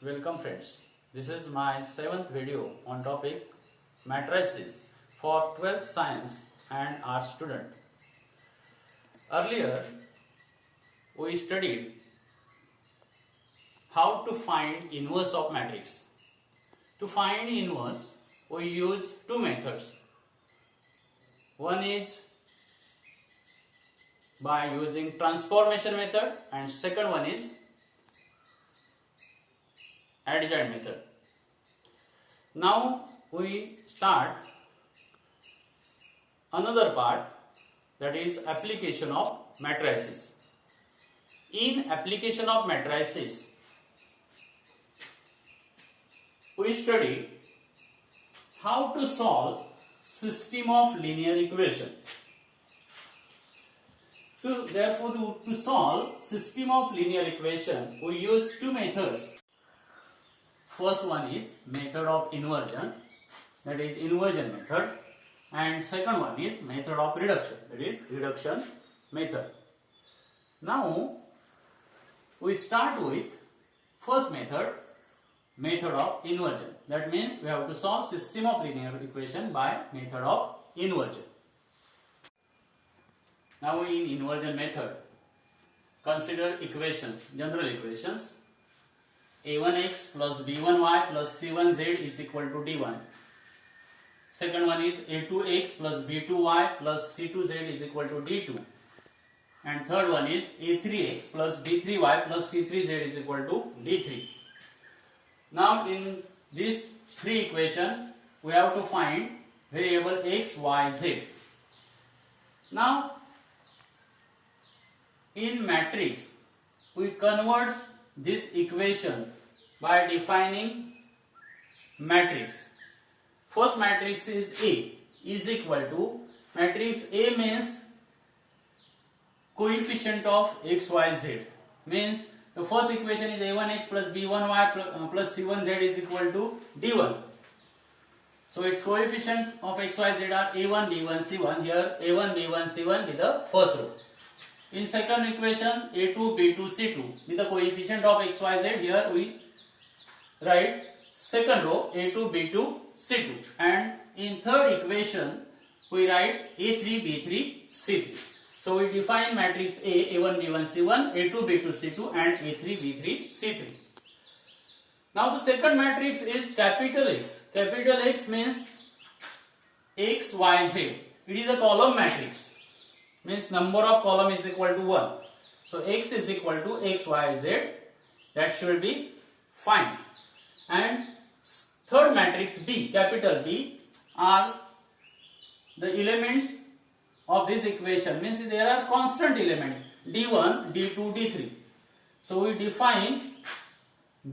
Welcome friends. This is my 7th video on topic matrices for 12th science and art student. Earlier we studied how to find inverse of matrix. To find inverse we use two methods. One is by using transformation method and second one is adjoint method. Now we start another part, that is application of matrices. In application of matrices we study how to solve system of linear equation. Therefore, to solve system of linear equation we use two methods. First one is method of inversion, that is inversion method, and second one is method of reduction, that is reduction method. Now we start with first method, method of inversion. That means we have to solve system of linear equation by method of inversion. Now in inversion method, consider equations, general equations. a1x plus b1y plus c1z is equal to d1. Second one is a2x plus b2y plus c2z is equal to d2. And third one is a3x plus b3y plus c3z is equal to d3. Now in this three equation we have to find variable x, y, z. Now in matrix we convert this equation by defining matrix. First matrix is A is equal to, matrix A means coefficient of x, y, z, means the first equation is a1x plus b1y plus c1z is equal to d1. So its coefficients of x, y, z are a1, b1, c1. Here a1, b1, c1 is the first row. In second equation a2, b2, c2 with the coefficient of x, y, z. Here we write second row a2, b2, c2, and in third equation we write a3, b3, c3. So we define matrix A, a1, b1, c1, a2, b2, c2 and a3, b3, c3. Now the second matrix is capital X. Capital X means x, y, z. It is a column matrix, means number of column is equal to 1. So x is equal to x, y, z. That should be fine. And third matrix B, capital B, are the elements of this equation, means there are constant element d1, d2, d3. So we define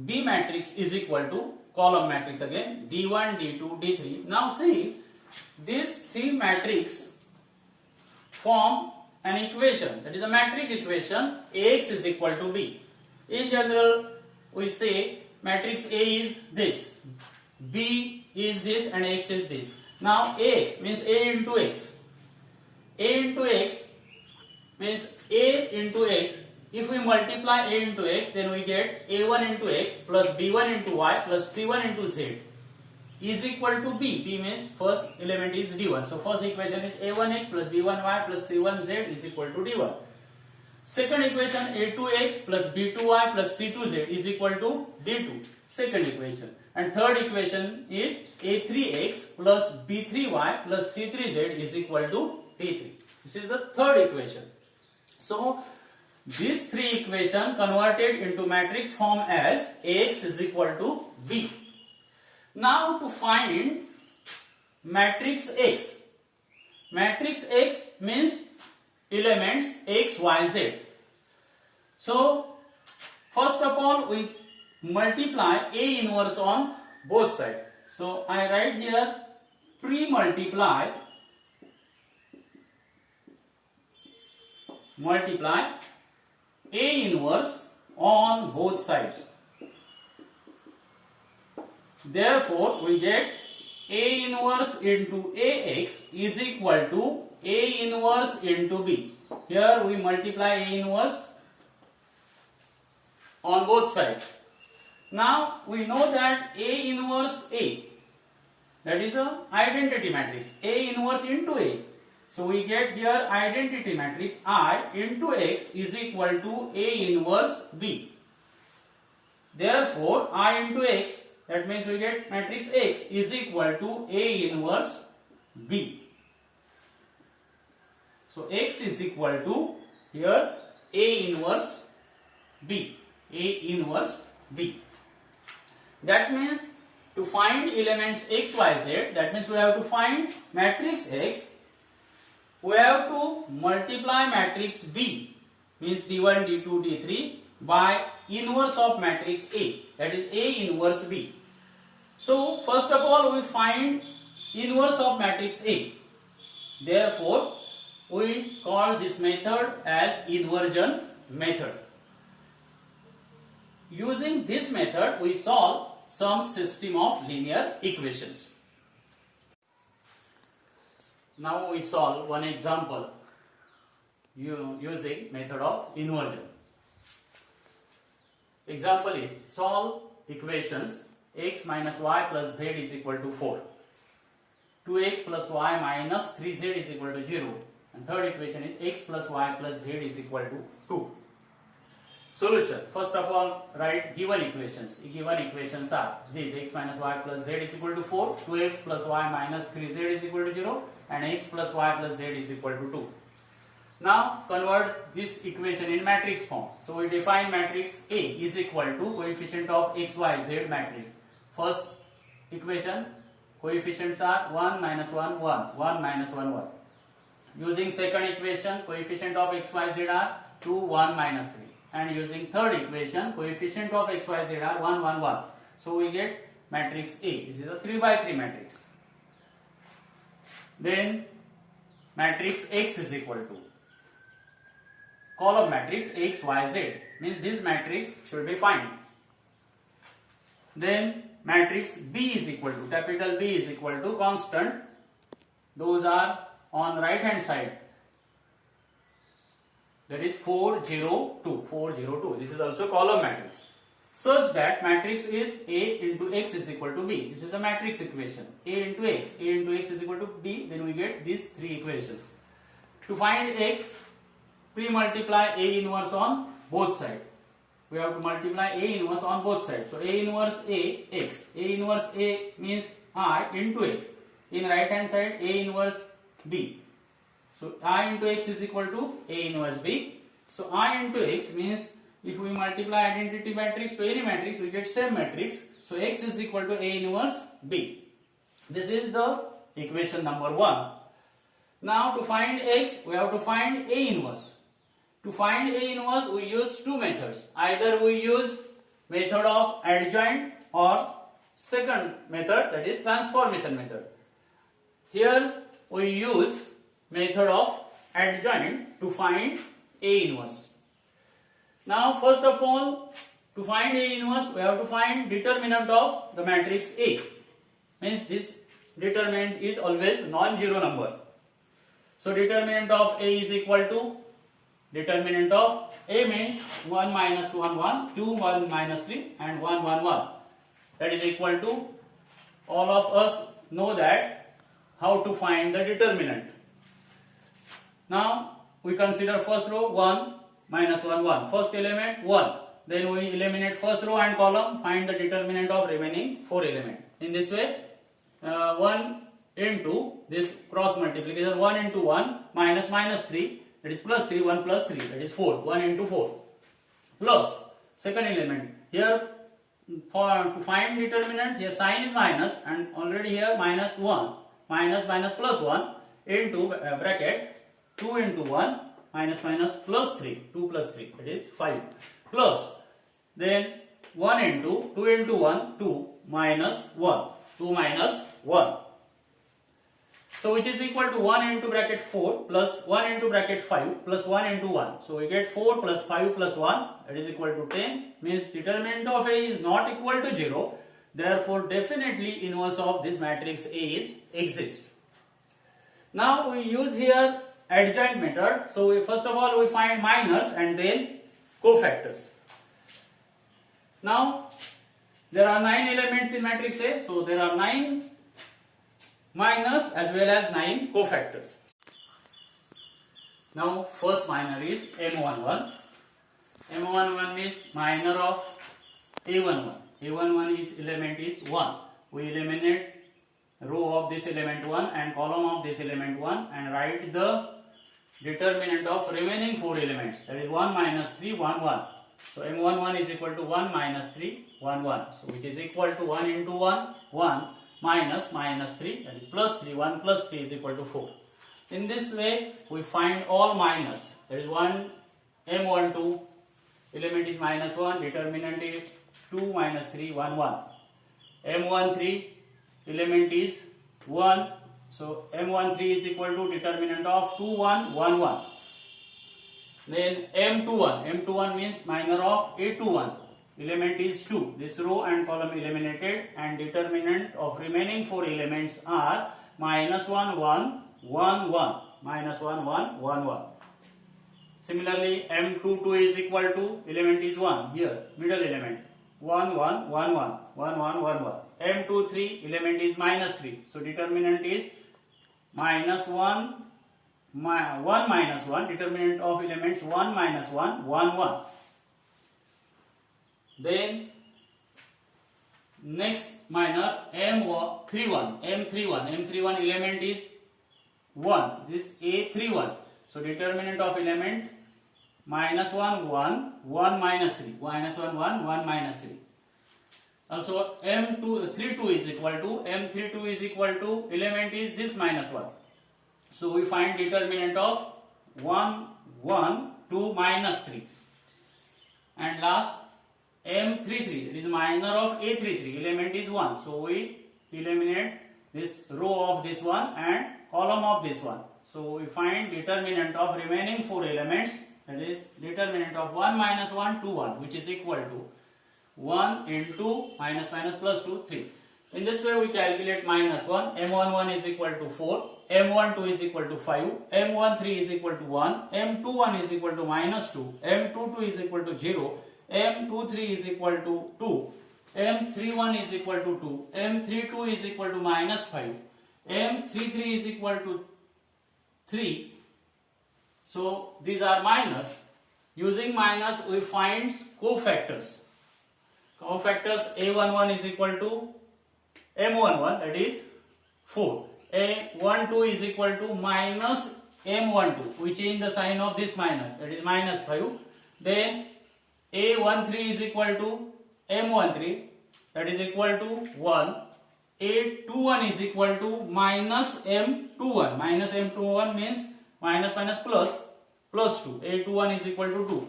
B matrix is equal to column matrix again d1, d2, d3. Now see, these three matrix form an equation, that is a matrix equation. Ax is equal to B. In general we say matrix A is this, B is this and X is this. Now Ax means A into X. A into X means A into X. If we multiply A into X, then we get A1 into X plus B1 into Y plus C1 into Z is equal to B. B means first element is D1. So first equation is A1x plus B1y plus C1z is equal to D1. Second equation A2x plus B2y plus C2z is equal to D2. Second equation. And third equation is A3x plus B3y plus C3z is equal to D3. This is the third equation. So these three equations converted into matrix form as Ax is equal to B. Now to find matrix X. Matrix X means elements x, y, z. So first of all we multiply A inverse on both sides. So I write here multiply A inverse on both sides. Therefore we get A inverse into Ax is equal to A inverse into B. Here we multiply A inverse on both sides. Now we know that A inverse A, that is a identity matrix, A inverse into A. So we get here identity matrix I into X is equal to A inverse B. Therefore I into X, that means we get matrix X is equal to A inverse B. So X is equal to here A inverse B. A inverse B. That means to find elements X, Y, Z, that means we have to find matrix X. We have to multiply matrix B, means D1, D2, D3 by inverse of matrix A, that is A inverse B. So first of all we find inverse of matrix A. Therefore we call this method as inversion method. Using this method we solve some system of linear equations. Now we solve one example using method of inversion. Example is solve equations x minus y plus z is equal to 4, 2x plus y minus 3z is equal to 0, and third equation is x plus y plus z is equal to 2. Solution. First of all, write given equations. Given equations are these: x minus y plus z is equal to 4, 2x plus y minus 3z is equal to 0, and x plus y plus z is equal to 2. Now convert this equation in matrix form. So we define matrix A is equal to coefficient of x, y, z matrix. First equation, coefficients are 1 minus 1, 1, 1 minus 1, 1. Using second equation, coefficient of x, y, z are 2, 1 minus 3. And using third equation, coefficient of x, y, z are 1, 1, 1. So we get matrix A. This is a 3 by 3 matrix. Then matrix X is equal to column matrix x, y, z, means this matrix should be found. Then matrix B is equal to, capital B is equal to constant. Those are on right hand side. That is 4, 0, 2, 4, 0, 2. This is also column matrix. Such that matrix is A into X is equal to B. This is the matrix equation. A into X is equal to B. Then we get these three equations. To find X, pre-multiply A inverse on both sides. We have to multiply A inverse on both sides. So A inverse A, X. A inverse A means I into X. In right hand side, A inverse B. So I into X is equal to A inverse B. So I into X means if we multiply identity matrix to any matrix, we get same matrix. So X is equal to A inverse B. This is the equation number 1. Now to find X, we have to find A inverse. To find A inverse, we use two methods. Either we use method of adjoint or second method, that is transformation method. Here we use method of adjoint to find A inverse. Now first of all, to find A inverse, we have to find determinant of the matrix A. Means this determinant is always non-zero number. So determinant of A is equal to, determinant of A means 1 minus 1, 1, 2, 1 minus 3 and 1, 1, 1. That is equal to, all of us know that how to find the determinant. Now we consider first row 1 minus 1, 1. First element 1. Then we eliminate first row and column, find the determinant of remaining 4 elements. In this way, 1 into this cross multiplication, 1 into 1 minus minus 3, that is plus 3, 1 plus 3, that is 4, 1 into 4. Plus second element, here for to find determinant, here sign is minus and already here minus 1, minus minus plus 1 into bracket 2 into 1 minus minus plus 3, 2 plus 3, that is 5, plus then 1 into 2 into 1, 2 minus 1, 2 minus 1. So which is equal to 1 into bracket 4 plus 1 into bracket 5 plus 1 into 1. So we get 4 plus 5 plus 1, that is equal to 10, means determinant of A is not equal to 0. Therefore definitely inverse of this matrix A is exists. Now we use here adjoint method. So we first of all we find minors and then cofactors. Now There are 9 elements in matrix A, so there are 9 minors as well as 9 cofactors. Now first minor is M11. M11 is minor of A11. A11 each element is 1. We eliminate row of this element 1 and column of this element 1 and write the determinant of remaining 4 elements, that is 1 minus 3 1 1. So M11 is equal to 1 minus 3 1 1. So which is equal to 1 into 1 1 minus minus 3, that is plus 3. 1 plus 3 is equal to 4. In this way we find all minors. There is 1 M12 element is minus 1, determinant is 2 minus 3 1 1. M13 element is 1, so M13 is equal to determinant of 2 1 1 1. Then M21 means minor of A21 element is 2. This row and column eliminated and determinant of remaining 4 elements are minus 1 1 1 1, minus 1 1 1 1. Similarly M22 is equal to element is 1 here, middle element 1 1 1 1 1 1 1 1. M23 element is minus 3, so determinant is minus 1 minus 1, determinant of elements 1 minus 1 1 1. Then next minor M31 element is 1, this A31, so determinant of element minus 1 1 1 minus 3, minus 1 1 1 minus 3. Also M32 is equal to element is this minus 1. So we find determinant of 1 1 2 minus 3. And last M33, it is minor of A33, element is 1. So we eliminate this row of this one and column of this one. So we find determinant of remaining 4 elements, that is determinant of 1 minus 1 2 1, which is equal to 1 into minus minus plus 2 3. In this way we calculate minus 1. M11 is equal to 4, M12 is equal to 5, M13 is equal to 1, M21 is equal to minus 2, M22 is equal to 0, M23 is equal to 2, M31 is equal to 2, M32 is equal to minus 5, M33 is equal to 3. So these are minors. Using minors we find cofactors. Cofactors A11 is equal to M11, that is 4. A12 is equal to minus M12. We change the sign of this minus, that is minus 5. Then A13 is equal to M13, that is equal to 1. A21 is equal to minus M21. Minus M21 means minus minus plus 2. A21 is equal to 2.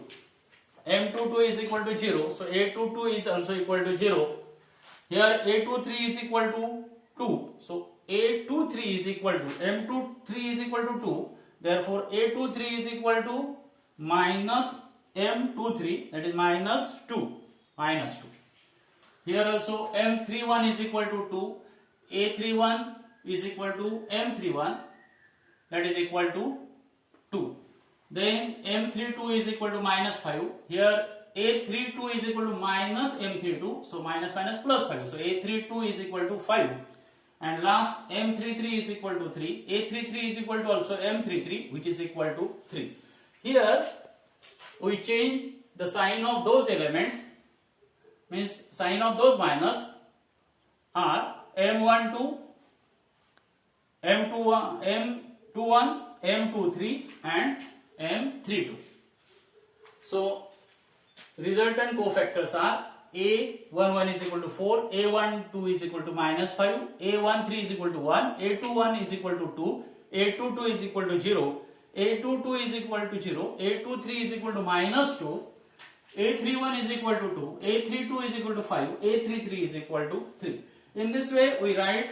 M22 is equal to 0. So A22 is also equal to 0. Here A23 is equal to 2. So A23 is equal to M23 is equal to 2. Therefore A23 is equal to minus M23, that is minus 2. Minus 2. Here also M31 is equal to 2. A31 is equal to M31, that is equal to 2. Then M32 is equal to minus 5. Here A32 is equal to minus M32. So minus minus plus 5. So A32 is equal to 5. And last M33 is equal to 3. A33 is equal to also M33, which is equal to 3. Here we change the sign of those elements, means sign of those minors are M12, M21, M23 and M32. So resultant cofactors are A11 is equal to 4, A12 is equal to minus 5, A13 is equal to 1, A21 is equal to 2, A22 is equal to 0, A22 is equal to 0, A23 is equal to minus 2, A31 is equal to 2, A32 is equal to 5, A33 is equal to 3. In this way we write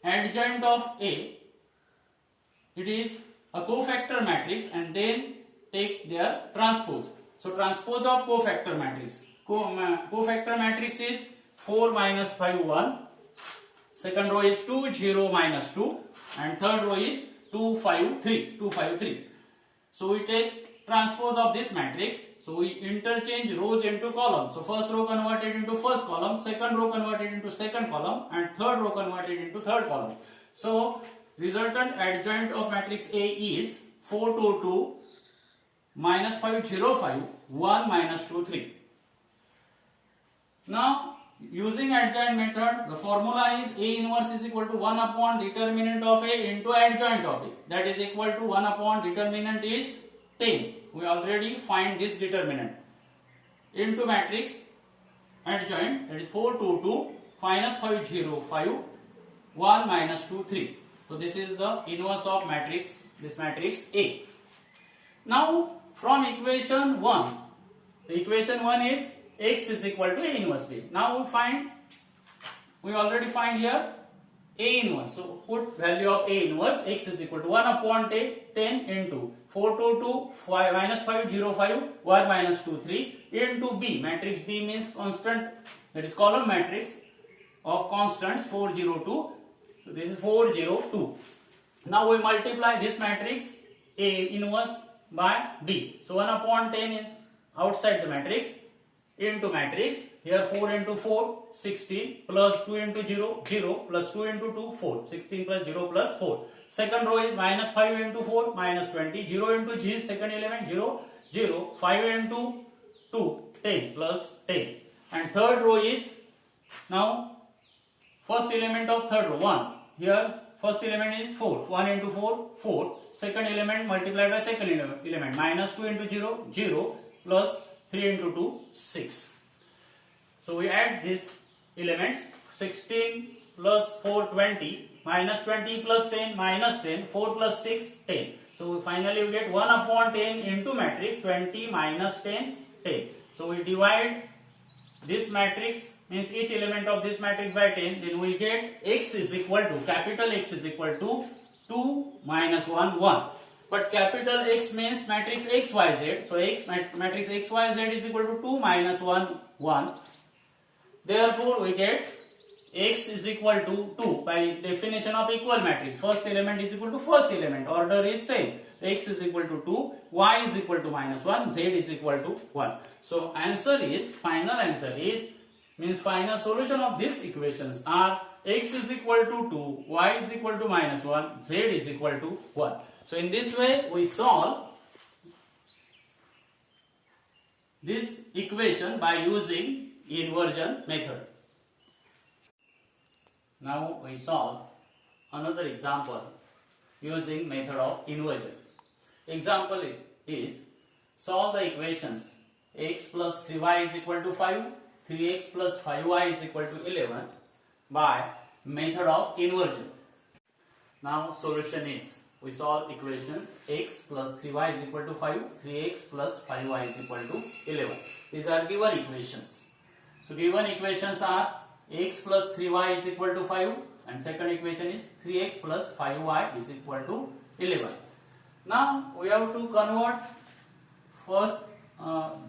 adjoint of A. It is a cofactor matrix and then take their transpose. So transpose of cofactor matrix. Cofactor matrix is 4 minus 5 1. Second row is 2 0 minus 2 and third row is 2 5 3. So we take transpose of this matrix. So So we interchange rows into columns. So first row converted into first column, second row converted into second column, and third row converted into third column. So resultant adjoint of matrix A is 4, 2, 2, minus 5, 0, 5, 1, minus 2, 3. Now using adjoint method, the formula is A inverse is equal to 1 upon determinant of A into adjoint of A. That is equal to 1 upon determinant is 10. We already find this determinant into matrix adjoint, that is 4, 2, 2, minus 5, 0, 5, 1, minus 2, 3. So this is the inverse of matrix, this matrix A. Now from equation 1, the equation 1 is x is equal to A inverse B. Now we already find here A inverse. So put value of A inverse, x is equal to 1 upon 10 into 4, 2, 2, 5, minus 5, 0, 5, 1, minus 2, 3 into B. Matrix B means constant, that is column matrix of constants 4, 0, 2. So this is 4, 0, 2. Now we multiply this matrix A inverse by B. So 1 upon 10 is outside the matrix into matrix. Here 4 into 4, 16 plus 2 into 0, 0 plus 2 into 2, 4. 16 plus 0 plus 4. Second row is minus 5 into 4, minus 20. 0 into G, second element 0, 0. 5 into 2, 10 plus 10. And third row is now first element of third row 1. Here first element is 4. 1 into 4, 4. Second element multiplied by second element. Minus 2 into 0, 0 plus 3 into 2, 6. So we add these elements. 16 plus 4, 20. Minus 20 plus 10, minus 10. 4 plus 6, 10. So finally we get 1 upon 10 into matrix 20 minus 10, 10. So we divide this matrix, means each element of this matrix by 10. Then we get x is equal to, capital X is equal to 2 minus 1, 1. But capital X means matrix XYZ. So matrix XYZ is equal to 2 minus 1, 1. Therefore, we get X is equal to 2 by definition of equal matrix. First element is equal to first element. Order is same. X is equal to 2, Y is equal to minus 1, Z is equal to 1. So final answer is, means final solution of these equations are X is equal to 2, Y is equal to minus 1, Z is equal to 1. So in this way we solve this equation by using inversion method. Now we solve another example using method of inversion. Example is, solve the equations x plus 3y is equal to 5, 3x plus 5y is equal to 11 by method of inversion. Now solution is, we solve equations x plus 3y is equal to 5, 3x plus 5y is equal to 11. These are given equations. So given equations are x plus 3y is equal to 5, and second equation is 3x plus 5y is equal to 11. Now we have to convert first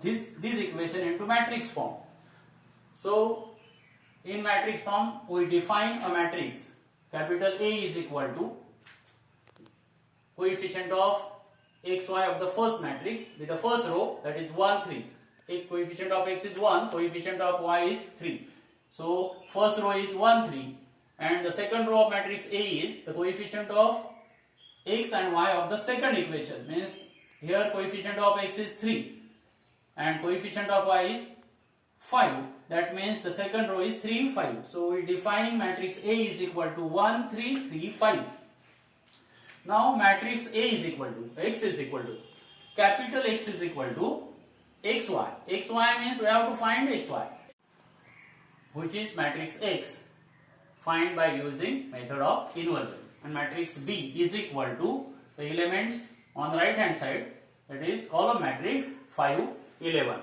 this equation into matrix form. So in matrix form we define a matrix. Capital A is equal to coefficient of xy of the first matrix with the first row, that is 1, 3. If coefficient of x is 1, coefficient of y is 3. So first row is 1, 3, and the second row of matrix A is the coefficient of x and y of the second equation. Means here coefficient of x is 3 and coefficient of y is 5. That means the second row is 3, 5. So we define matrix A is equal to 1, 3, 3, 5. Now matrix A is equal to, x is equal to, capital X is equal to xy. Xy means we have to find xy, which is matrix X, find by using method of inversion. And matrix B is equal to the elements on the right hand side, that is column matrix 5, 11,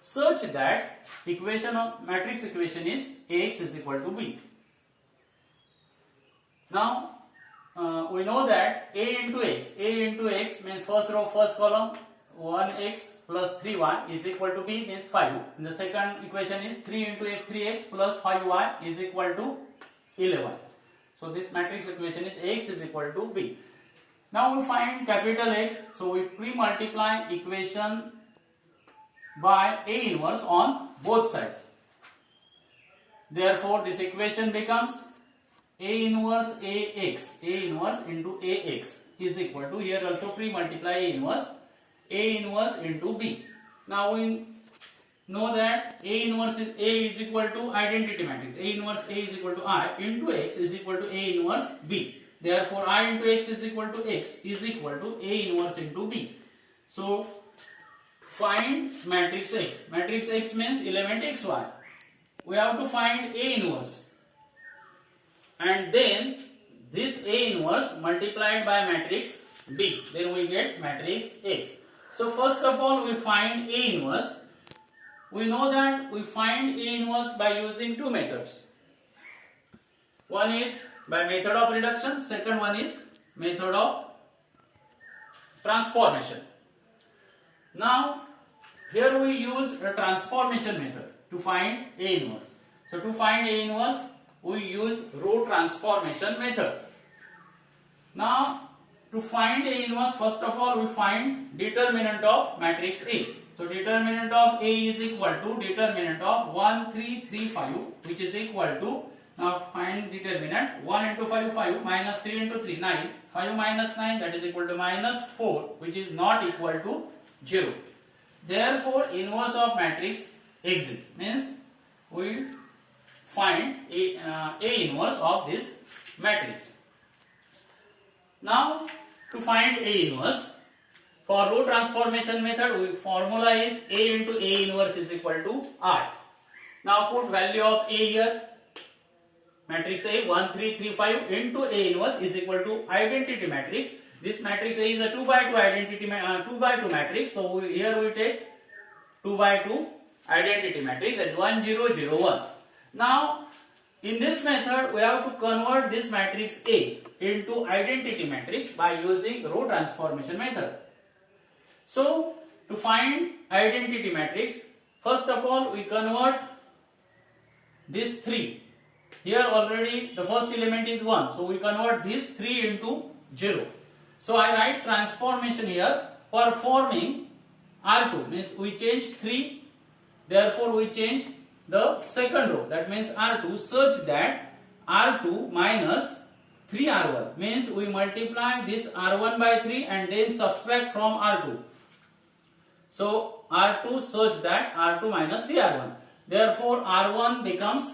such that equation of matrix equation is Ax is equal to B. Now we know that A into X means first row first column 1x plus 3y is equal to B, means 5. And the second equation is 3 into x, 3x plus 5y is equal to 11. So this matrix equation is X is equal to B. Now we find capital X, so we pre-multiply equation by A inverse on both sides. Therefore, this equation becomes A inverse AX, A inverse into AX is equal to, here also pre-multiply A inverse into B. Now we know that A inverse is A is equal to identity matrix. A inverse A is equal to I into X is equal to A inverse B. Therefore, I into X is equal to X is equal to A inverse into B. So, find matrix X. Matrix X means element XY. We have to find A inverse. And then this A inverse multiplied by matrix B. Then we get matrix X. So, first of all, we find A inverse. We know that we find A inverse by using two methods. One is by method of reduction, second one is method of transformation. Now, here we use a transformation method to find A inverse. So, to find A inverse, we use row transformation method. Now, to find A inverse, first of all, we find determinant of matrix A. So, determinant of A is equal to determinant of 1, 3, 3, 5, which is equal to, now find determinant, 1 into 5, 5, minus 3 into 3, 9, 5 minus 9, that is equal to minus 4, which is not equal to 0. Therefore, inverse of matrix exists, means we find A inverse of this matrix. Now, to find A inverse, for row transformation method, we formula is A into A inverse is equal to I. Now, put value of A here. Matrix A 1, 3, 3, 5 into A inverse is equal to identity matrix. This matrix A is a 2 by 2 identity 2 by 2 matrix. So here we take 2 by 2 identity matrix at 1, 0, 0, 1. Now in this method we have to convert this matrix A into identity matrix by using row transformation method. So to find identity matrix, first of all we convert this 3. Here already the first element is 1. So we convert this 3 into 0. So I write transformation here, performing R2, means we change 3, therefore we change the second row, that means R2, such that R2 minus 3R1, means we multiply this R1 by 3 and then subtract from R2. So R2 such that R2 minus 3R1. Therefore R1 becomes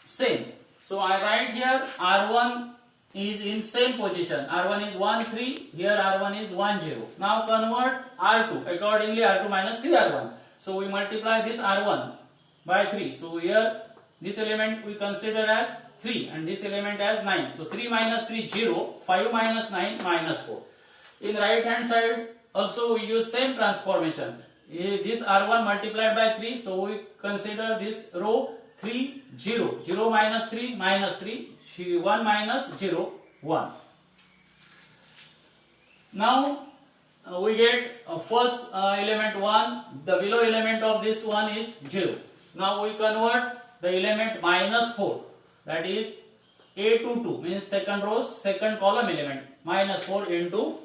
same. So I write here R1 is in same position. R1 is 1, 3. Here R1 is 1, 0. Now convert R2. Accordingly R2 minus 3R1. So we multiply this R1 by 3. So here this element we consider as 3 and this element as 9. So 3 minus 3, 0. 5 minus 9, minus 4. In right hand side also we use same transformation. This R1 multiplied by 3. So we consider this row 3, 0, 0 minus 3, minus 3, 1 minus 0, 1. Now we get first element 1, the below element of this one is 0. Now we convert the element minus 4, that is A to 2, means second row, second column element, minus 4 into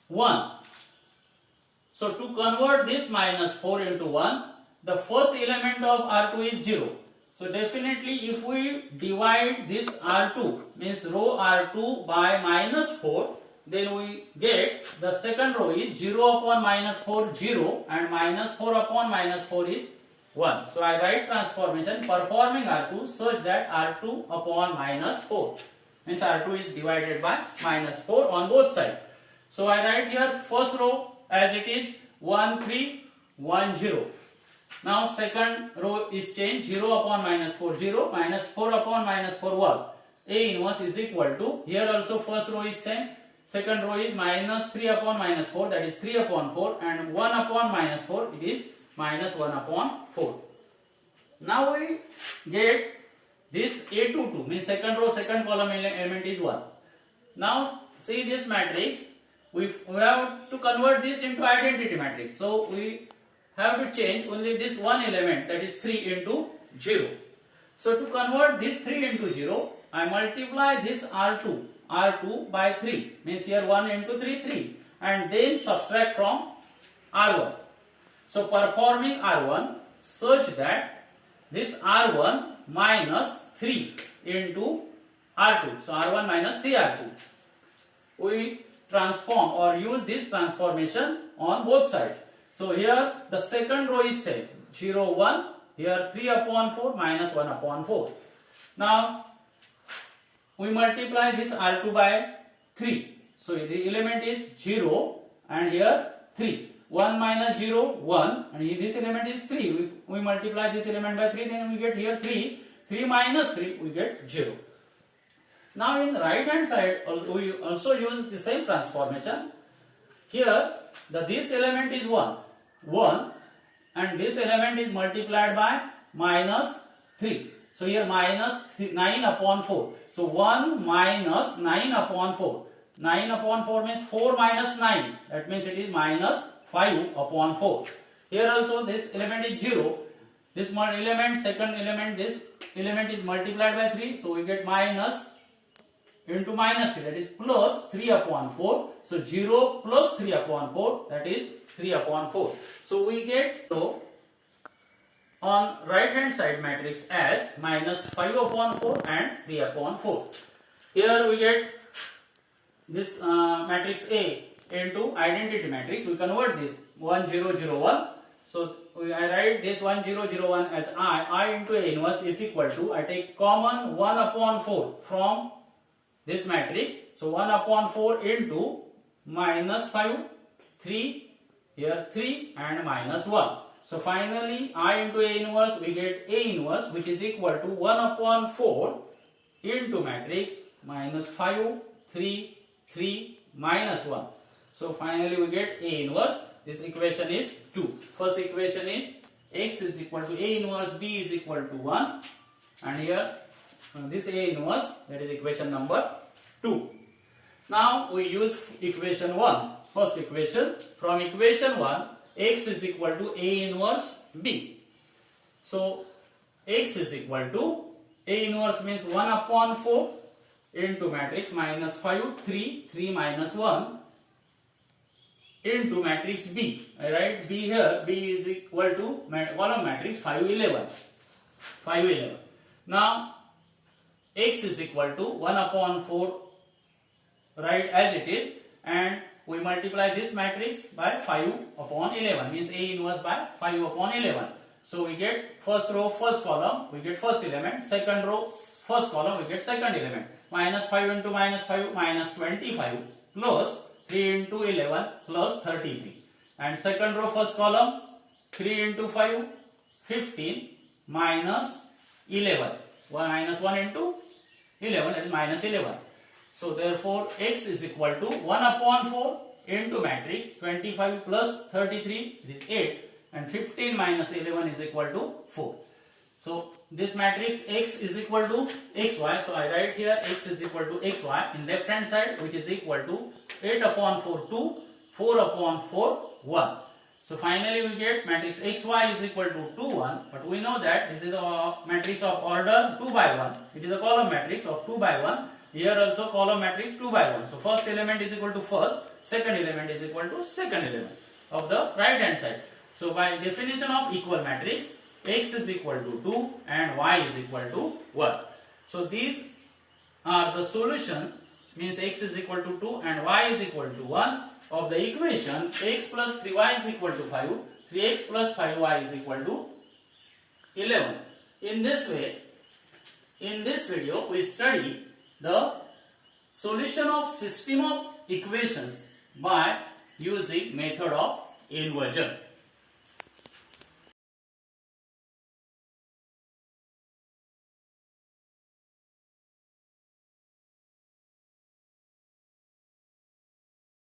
1. So to convert this minus 4 into 1, the first element of R2 is 0. So definitely if we divide this R2, means row R2 by minus 4, then we get the second row is 0 upon minus 4, 0 and minus 4 upon minus 4 is 1. So I write transformation performing R2 such that R2 upon minus 4, means R2 is divided by minus 4 on both sides. So I write here first row as it is 1, 3, 1, 0. Now second row is changed, 0 upon minus 4, 0, minus 4 upon minus 4, 1. A inverse is equal to, here also first row is same, second row is minus 3 upon minus 4, that is 3 upon 4, and 1 upon minus 4, it is minus 1 upon 4. Now we get this A to 2, means second row, second column element is 1. Now see this matrix, we have to convert this into identity matrix. So we have to change only this one element, that is 3 into 0. So to convert this 3 into 0, I multiply this R2 by 3, means here 1 into 3, 3, and then subtract from R1. So performing R1 such that this R1 minus 3 into R2. So R1 minus 3 R2. We transform or use this transformation on both sides. So here the second row is same, 0, 1. Here 3 upon 4 minus 1 upon 4. Now we multiply this R2 by 3. So the element is 0 and here 3. 1 minus 0, 1, and this element is 3. We multiply this element by 3, then we get here 3. 3 minus 3, we get 0. Now in the right hand side, we also use the same transformation. Here, this element is 1, and this element is multiplied by minus 3. So here minus 9 upon 4. So 1 minus 9 upon 4. 9 upon 4 means 4 minus 9. That means it is minus 5 upon 4. Here also this element is 0. This element, second element, this element is multiplied by 3. So we get minus into minus 3, that is plus 3 upon 4. So 0 plus 3 upon 4, that is 3 upon 4. So we get, so on right hand side matrix as minus 5 upon 4 and 3 upon 4. Here we get this matrix A into identity matrix. We convert this 1 0 0 1. So I write this 1 0 0 1 as I into A inverse is equal to, I take common 1 upon 4 from this matrix. So 1 upon 4 into minus 5, 3, here 3 and minus 1. So finally I into A inverse, we get A inverse which is equal to 1 upon 4 into matrix minus 5, 3, 3, minus 1. So finally we get A inverse. This equation is 2. First equation is x is equal to A inverse B is equal to 1. And here this A inverse, that is equation number 2. Now we use equation 1. First equation, from equation 1 x is equal to A inverse B. So x is equal to A inverse means 1 upon 4 into matrix minus 5, 3, 3 minus 1 into matrix B. I write B here. B is equal to column matrix 5, 11. 5, 11. Now x is equal to 1 upon 4, right, as it is, and we multiply this matrix by 5 upon 11, means A inverse by 5 upon 11. So we get first row, first column, we get first element, second row, first column, we get second element. Minus 5 into minus 5, minus 25, plus 3 into 11, plus 33. And second row, first column, 3 into 5, 15, minus 11. 1 minus 1 into 11, that is minus 11. So therefore x is equal to 1 upon 4 into matrix 25 plus 33, it is 8, and 15 minus 11 is equal to 4. So this matrix x is equal to xy. So I write here x is equal to xy in left hand side, which is equal to 8 upon 4 2, 4 upon 4 1. So finally we get matrix xy is equal to 2 1. But we know that this is a matrix of order 2 by 1. It is a column matrix of 2 by 1. Here also column matrix 2 by 1. So first element is equal to first, second element is equal to second element of the right hand side. So by definition of equal matrix, x is equal to 2 and y is equal to 1. So these are the solutions, means x is equal to 2 and y is equal to 1 of the equation x plus 3y is equal to 5, 3x plus 5y is equal to 11. In this way, in this video we study the solution of system of equations by using method of inversion.